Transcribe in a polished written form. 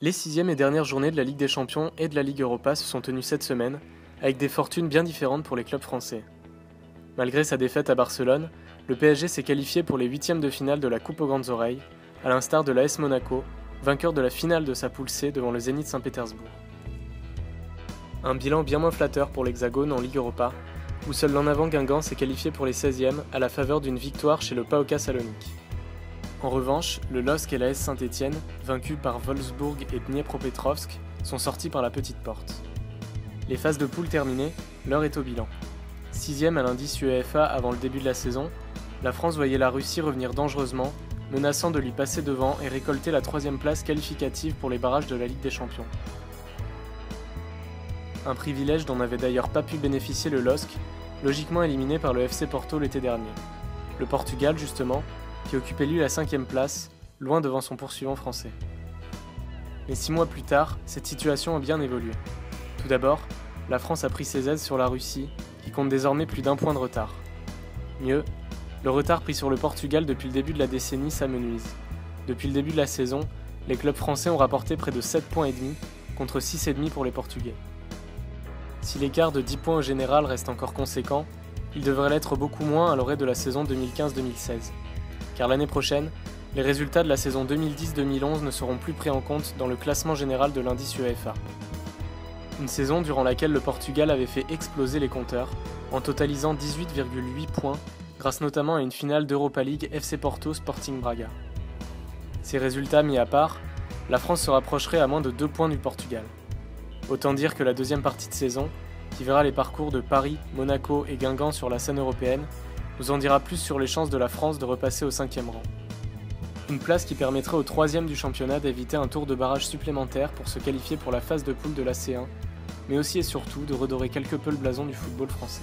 Les sixièmes et dernières journées de la Ligue des Champions et de la Ligue Europa se sont tenues cette semaine, avec des fortunes bien différentes pour les clubs français. Malgré sa défaite à Barcelone, le PSG s'est qualifié pour les huitièmes de finale de la Coupe aux Grandes Oreilles, à l'instar de l'AS Monaco, vainqueur de la finale de sa poule C devant le Zénith Saint-Pétersbourg. Un bilan bien moins flatteur pour l'Hexagone en Ligue Europa, où seul l'en avant Guingamp s'est qualifié pour les 16e à la faveur d'une victoire chez le PAOK Salonique. En revanche, le LOSC et l'AS Saint-Étienne, vaincus par Wolfsburg et Dniepropetrovsk, sont sortis par la petite porte. Les phases de poule terminées, l'heure est au bilan. 6e à l'indice UEFA avant le début de la saison, la France voyait la Russie revenir dangereusement, menaçant de lui passer devant et récolter la 3e place qualificative pour les barrages de la Ligue des Champions. Un privilège dont n'avait d'ailleurs pas pu bénéficier le LOSC, logiquement éliminé par le FC Porto l'été dernier. Le Portugal, justement, qui occupait lui la 5e place, loin devant son poursuivant français. Mais 6 mois plus tard, cette situation a bien évolué. Tout d'abord, la France a pris ses aises sur la Russie, qui compte désormais plus d'1 point de retard. Mieux, le retard pris sur le Portugal depuis le début de la décennie s'amenuise. Depuis le début de la saison, les clubs français ont rapporté près de 7 points et demi, contre 6,5 pour les Portugais. Si l'écart de 10 points au général reste encore conséquent, il devrait l'être beaucoup moins à l'orée de la saison 2015-2016. Car l'année prochaine, les résultats de la saison 2010-2011 ne seront plus pris en compte dans le classement général de l'indice UEFA. Une saison durant laquelle le Portugal avait fait exploser les compteurs, en totalisant 18,8 points, grâce notamment à une finale d'Europa League FC Porto Sporting Braga. Ces résultats mis à part, la France se rapprocherait à moins de 2 points du Portugal. Autant dire que la deuxième partie de saison, qui verra les parcours de Paris, Monaco et Guingamp sur la scène européenne, nous en dira plus sur les chances de la France de repasser au 5e rang. Une place qui permettrait au 3e du championnat d'éviter un tour de barrage supplémentaire pour se qualifier pour la phase de poule de la C1, mais aussi et surtout de redorer quelque peu le blason du football français.